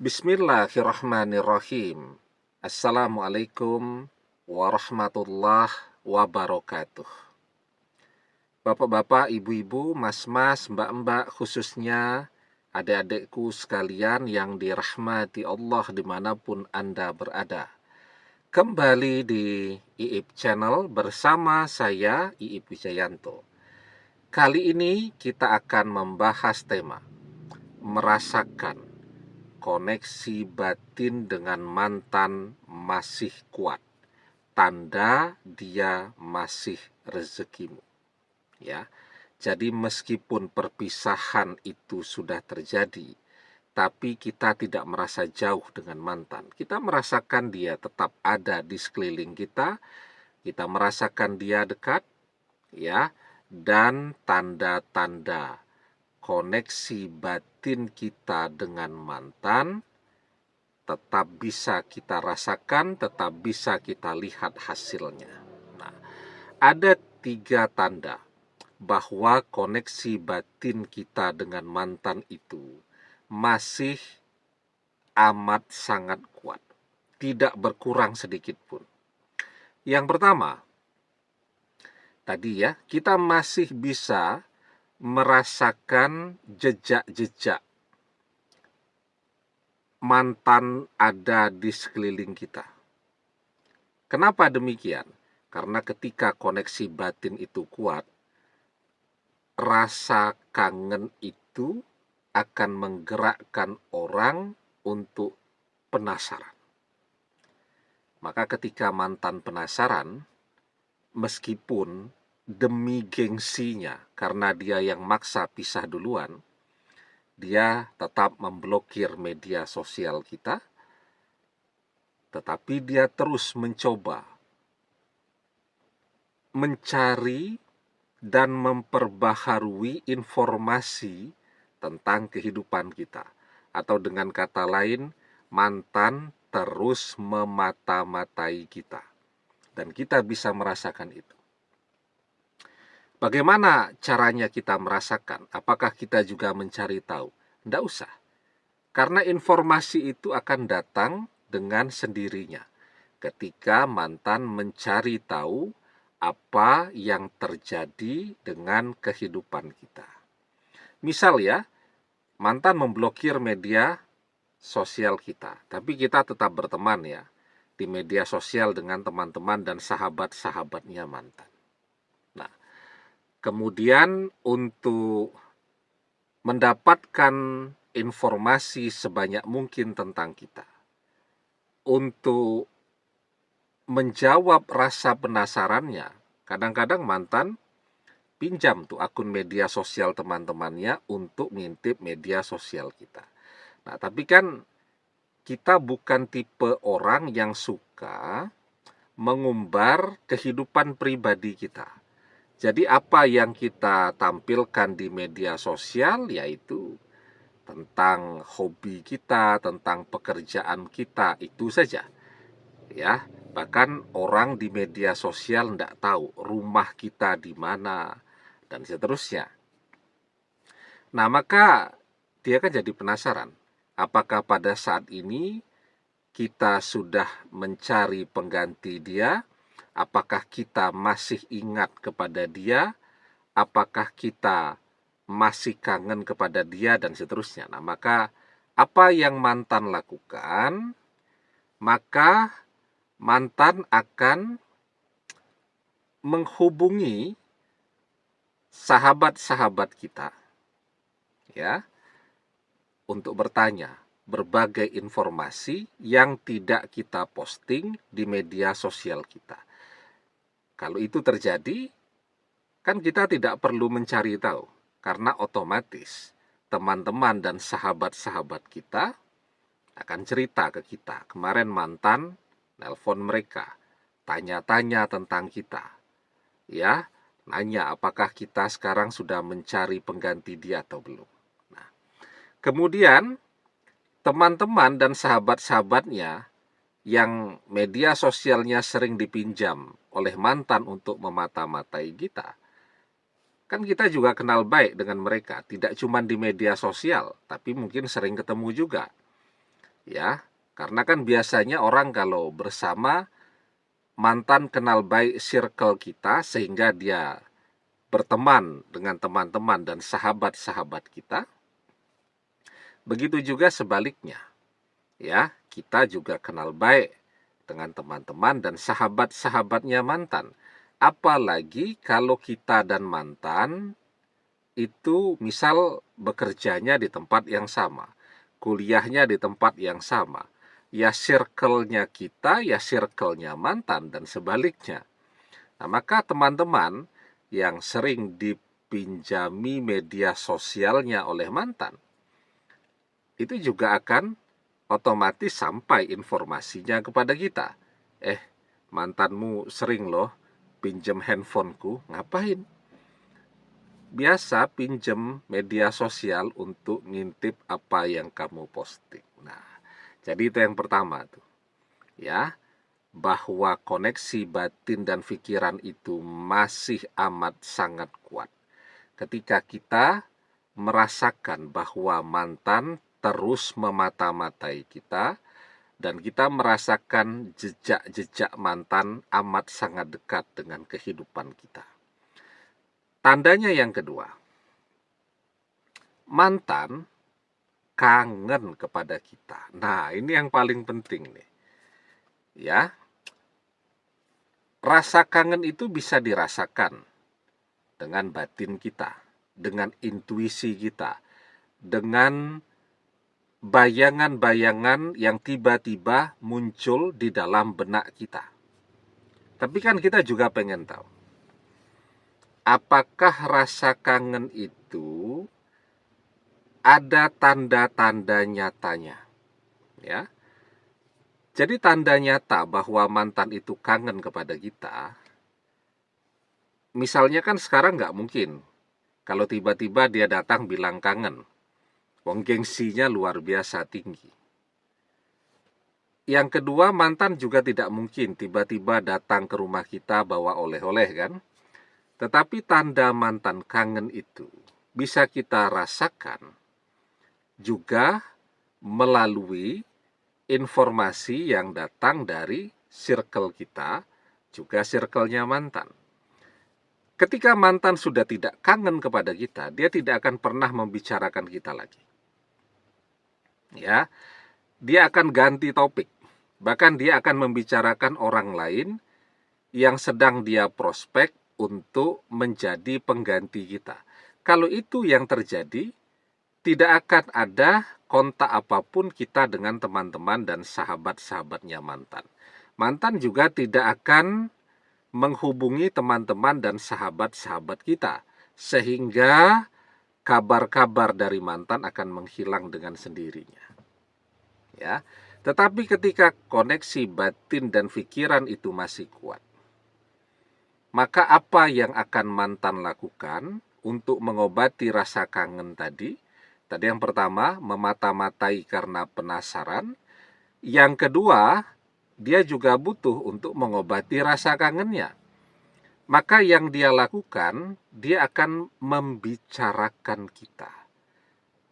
Bismillahirrahmanirrahim. Assalamualaikum warahmatullahi wabarakatuh. Bapak-bapak, ibu-ibu, mas-mas, mbak-mbak, khususnya adik-adikku sekalian yang dirahmati Allah dimanapun Anda berada. Kembali di IIP Channel bersama saya, IIP Wijayanto. Kali ini kita akan membahas tema merasakan koneksi batin dengan mantan masih kuat, tanda dia masih rezekimu. Ya, jadi meskipun perpisahan itu sudah terjadi, tapi kita tidak merasa jauh dengan mantan. Kita merasakan dia tetap ada di sekeliling kita merasakan dia dekat, ya, dan tanda-tanda koneksi batin kita dengan mantan tetap bisa kita rasakan, tetap bisa kita lihat hasilnya. Nah, ada 3 tanda bahwa koneksi batin kita dengan mantan itu masih amat sangat kuat, tidak berkurang sedikit pun. Yang pertama, tadi ya, kita masih bisa merasakan jejak-jejak mantan ada di sekeliling kita. Kenapa demikian? Karena ketika koneksi batin itu kuat, rasa kangen itu akan menggerakkan orang untuk penasaran. Maka ketika mantan penasaran, meskipun demi gengsinya, karena dia yang maksa pisah duluan, dia tetap memblokir media sosial kita, tetapi dia terus mencoba mencari dan memperbaharui informasi tentang kehidupan kita. Atau dengan kata lain, mantan terus memata-matai kita. Dan kita bisa merasakan itu. Bagaimana caranya kita merasakan? Apakah kita juga mencari tahu? Tidak usah. Karena informasi itu akan datang dengan sendirinya. Ketika mantan mencari tahu apa yang terjadi dengan kehidupan kita. Misal ya, mantan memblokir media sosial kita. Tapi kita tetap berteman ya di media sosial dengan teman-teman dan sahabat-sahabatnya mantan. Kemudian untuk mendapatkan informasi sebanyak mungkin tentang kita, untuk menjawab rasa penasarannya, kadang-kadang mantan pinjam tuh akun media sosial teman-temannya untuk ngintip media sosial kita. Nah, tapi kan kita bukan tipe orang yang suka mengumbar kehidupan pribadi kita. Jadi apa yang kita tampilkan di media sosial yaitu tentang hobi kita, tentang pekerjaan kita, itu saja. Ya, bahkan orang di media sosial tidak tahu rumah kita di mana dan seterusnya. Nah, maka dia kan jadi penasaran, apakah pada saat ini kita sudah mencari pengganti dia? Apakah kita masih ingat kepada dia? Apakah kita masih kangen kepada dia dan seterusnya. Nah, maka apa yang mantan lakukan? Maka mantan akan menghubungi sahabat-sahabat kita ya untuk bertanya berbagai informasi yang tidak kita posting di media sosial kita. Kalau itu terjadi, kan kita tidak perlu mencari tahu, karena otomatis teman-teman dan sahabat-sahabat kita akan cerita ke kita. Kemarin mantan nelpon mereka, tanya-tanya tentang kita. Ya, nanya apakah kita sekarang sudah mencari pengganti dia atau belum. Nah, kemudian teman-teman dan sahabat-sahabatnya yang media sosialnya sering dipinjam oleh mantan untuk memata-matai kita, kan kita juga kenal baik dengan mereka, tidak cuma di media sosial, tapi mungkin sering ketemu juga. ya. Karena kan biasanya orang kalau bersama, mantan kenal baik circle kita sehingga dia berteman dengan teman-teman dan sahabat-sahabat kita. Begitu juga sebaliknya, ya. Kita juga kenal baik dengan teman-teman dan sahabat-sahabatnya mantan. Apalagi kalau kita dan mantan itu misal bekerjanya di tempat yang sama, kuliahnya di tempat yang sama, ya circle-nya kita, ya circle-nya mantan, dan sebaliknya. Nah, maka teman-teman yang sering dipinjami media sosialnya oleh mantan, itu juga akan otomatis sampai informasinya kepada kita. Mantanmu sering loh pinjem handphoneku, ngapain? Biasa pinjem media sosial untuk ngintip apa yang kamu posting. Nah, jadi itu yang pertama tuh. Ya, bahwa koneksi batin dan pikiran itu masih amat sangat kuat. Ketika kita merasakan bahwa mantan terus memata-matai kita, dan kita merasakan jejak-jejak mantan amat sangat dekat dengan kehidupan kita. Tandanya yang kedua, mantan kangen kepada kita. Nah, ini yang paling penting nih. Ya, rasa kangen itu bisa dirasakan dengan batin kita, dengan intuisi kita, dengan bayangan-bayangan yang tiba-tiba muncul di dalam benak kita. Tapi kan kita juga pengen tahu, apakah rasa kangen itu ada tanda-tanda nyatanya? Ya, jadi tanda nyata bahwa mantan itu kangen kepada kita, misalnya kan sekarang nggak mungkin kalau tiba-tiba dia datang bilang kangen. Wong gengsinya luar biasa tinggi. Yang kedua, mantan juga tidak mungkin tiba-tiba datang ke rumah kita bawa oleh-oleh kan. Tetapi tanda mantan kangen itu bisa kita rasakan juga melalui informasi yang datang dari circle kita, juga circle-nya mantan. Ketika mantan sudah tidak kangen kepada kita, dia tidak akan pernah membicarakan kita lagi. Ya, dia akan ganti topik. Bahkan dia akan membicarakan orang lain yang sedang dia prospek untuk menjadi pengganti kita. Kalau itu yang terjadi, tidak akan ada kontak apapun kita dengan teman-teman dan sahabat-sahabatnya mantan. Mantan juga tidak akan menghubungi teman-teman dan sahabat-sahabat kita, sehingga kabar-kabar dari mantan akan menghilang dengan sendirinya. Ya, tetapi ketika koneksi batin dan pikiran itu masih kuat, maka apa yang akan mantan lakukan untuk mengobati rasa kangen tadi? Tadi yang pertama, memata-matai karena penasaran. Yang kedua, dia juga butuh untuk mengobati rasa kangennya. Maka yang dia lakukan, dia akan membicarakan kita.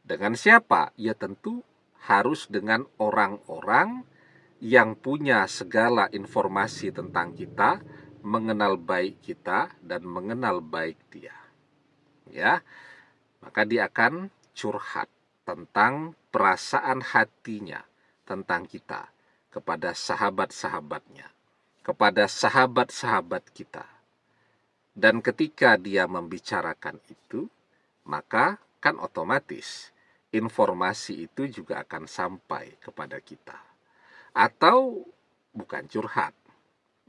Dengan siapa? Ya tentu harus dengan orang-orang yang punya segala informasi tentang kita, mengenal baik kita, dan mengenal baik dia. Ya, maka dia akan curhat tentang perasaan hatinya tentang kita kepada sahabat-sahabatnya, kepada sahabat-sahabat kita. Dan ketika dia membicarakan itu, maka kan otomatis informasi itu juga akan sampai kepada kita. Atau bukan curhat,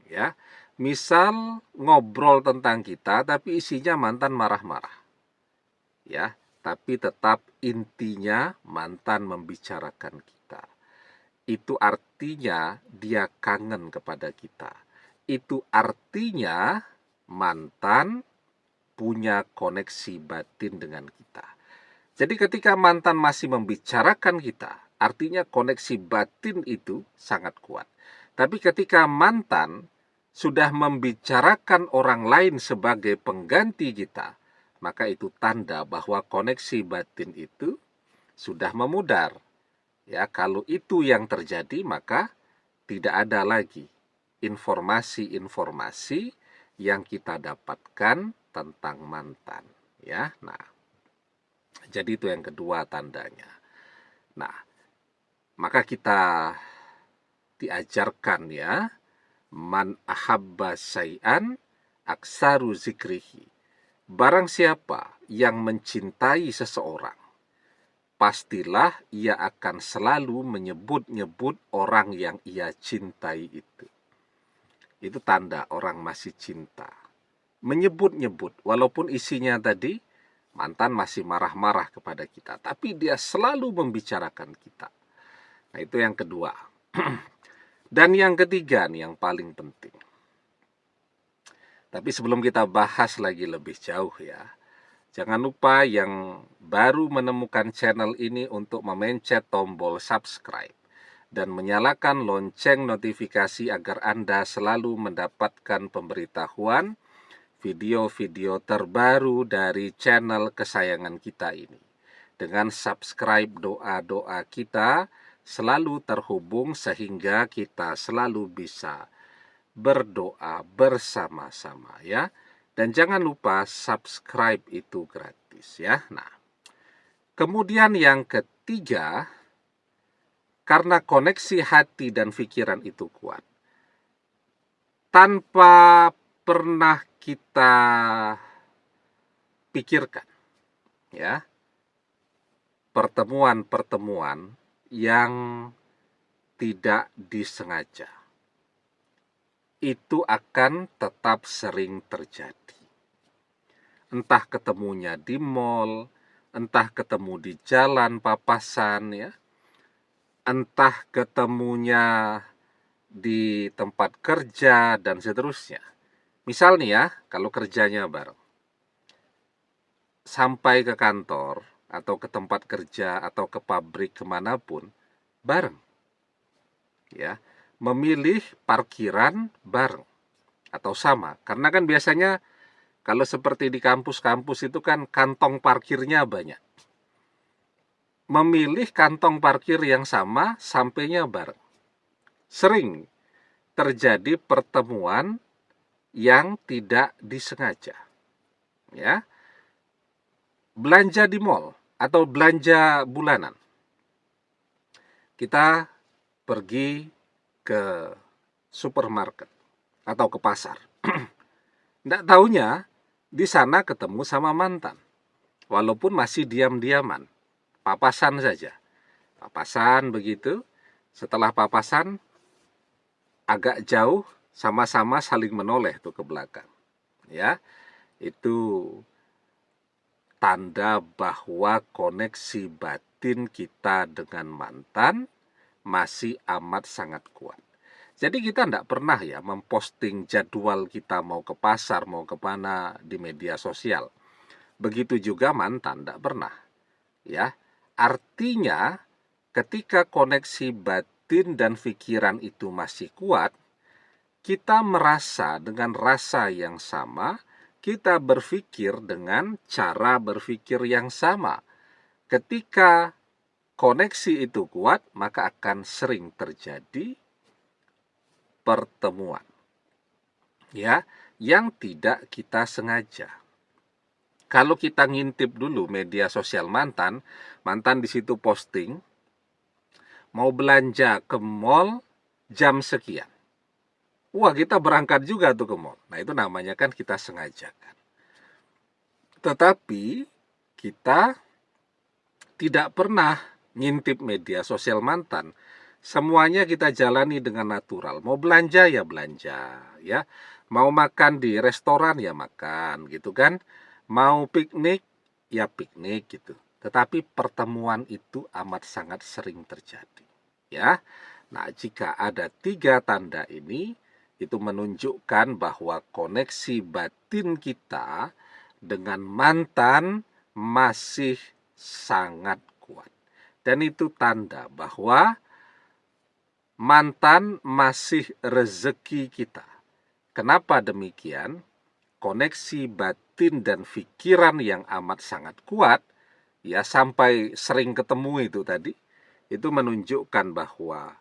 ya. Misal ngobrol tentang kita tapi isinya mantan marah-marah. Ya, tapi tetap intinya mantan membicarakan kita. Itu artinya dia kangen kepada kita. Itu artinya mantan punya koneksi batin dengan kita. Jadi ketika mantan masih membicarakan kita, artinya koneksi batin itu sangat kuat. Tapi ketika mantan sudah membicarakan orang lain sebagai pengganti kita, maka itu tanda bahwa koneksi batin itu sudah memudar. Ya, kalau itu yang terjadi, maka tidak ada lagi informasi-informasi yang kita dapatkan tentang mantan. Ya, nah, jadi itu yang kedua tandanya. Nah, maka kita diajarkan ya, man ahabba syai'an aksaru zikrihi. Barang siapa yang mencintai seseorang, pastilah ia akan selalu menyebut-nyebut orang yang ia cintai itu. Itu tanda orang masih cinta. Menyebut-nyebut, walaupun isinya tadi mantan masih marah-marah kepada kita, tapi dia selalu membicarakan kita. Nah, itu yang kedua. Dan yang ketiga nih yang paling penting. Tapi sebelum kita bahas lagi lebih jauh ya, jangan lupa yang baru menemukan channel ini untuk memencet tombol subscribe dan menyalakan lonceng notifikasi agar Anda selalu mendapatkan pemberitahuan video-video terbaru dari channel kesayangan kita ini. Dengan subscribe, doa-doa kita selalu terhubung sehingga kita selalu bisa berdoa bersama-sama ya. Dan jangan lupa subscribe itu gratis ya. Nah, kemudian yang ketiga, karena koneksi hati dan pikiran itu kuat, tanpa pernah kita pikirkan ya, pertemuan-pertemuan yang tidak disengaja itu akan tetap sering terjadi. Entah ketemunya di mall, entah ketemu di jalan papasan ya, entah ketemunya di tempat kerja dan seterusnya. Misal nih ya, kalau kerjanya bareng, sampai ke kantor atau ke tempat kerja atau ke pabrik kemanapun bareng ya, memilih parkiran bareng atau sama, karena kan biasanya kalau seperti di kampus-kampus itu kan kantong parkirnya banyak. Memilih kantong parkir yang sama, sampainya bareng. Sering terjadi pertemuan yang tidak disengaja. Ya. Belanja di mall atau belanja bulanan. Kita pergi ke supermarket atau ke pasar. Nggak taunya di sana ketemu sama mantan. Walaupun masih diam-diaman. Papasan saja. Papasan begitu. Setelah papasan agak jauh, sama-sama saling menoleh tuh ke belakang. Ya, itu tanda bahwa koneksi batin kita dengan mantan masih amat sangat kuat. Jadi kita tidak pernah ya memposting jadwal kita mau ke pasar, mau ke mana di media sosial. Begitu juga mantan tidak pernah. Ya, artinya ketika koneksi batin dan pikiran itu masih kuat, kita merasa dengan rasa yang sama, kita berpikir dengan cara berpikir yang sama. Ketika koneksi itu kuat, maka akan sering terjadi pertemuan ya yang tidak kita sengaja. Kalau kita ngintip dulu media sosial mantan di situ posting mau belanja ke mall jam sekian. Wah, kita berangkat juga tuh ke mall. Nah, itu namanya kan kita sengajakan. Tetapi kita tidak pernah ngintip media sosial mantan. Semuanya kita jalani dengan natural. Mau belanja ya belanja, ya. Mau makan di restoran ya makan, gitu kan. Mau piknik ya piknik gitu. Tetapi pertemuan itu amat sangat sering terjadi, ya. Nah, jika ada 3 tanda ini, itu menunjukkan bahwa koneksi batin kita dengan mantan masih sangat kuat. Dan itu tanda bahwa mantan masih rezeki kita. Kenapa demikian? Koneksi batin dan pikiran yang amat sangat kuat, ya sampai sering ketemu itu tadi, itu menunjukkan bahwa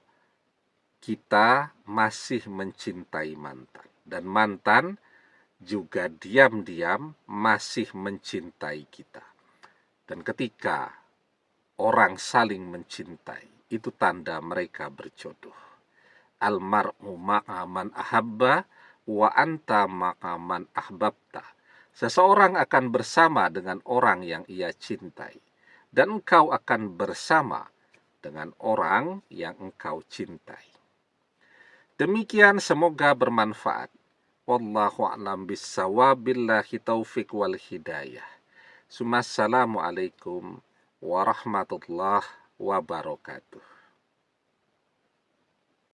kita masih mencintai mantan. Dan mantan juga diam-diam masih mencintai kita. Dan ketika orang saling mencintai, itu tanda mereka berjodoh. Almar'u ma'a man ahabba wa anta ma'a man ahbabta. Seseorang akan bersama dengan orang yang ia cintai, dan engkau akan bersama dengan orang yang engkau cintai. Demikian, semoga bermanfaat. Wallahu a'lam bissawab, billahi taufik wal hidayah. Assalamualaikum warahmatullahi wabarakatuh.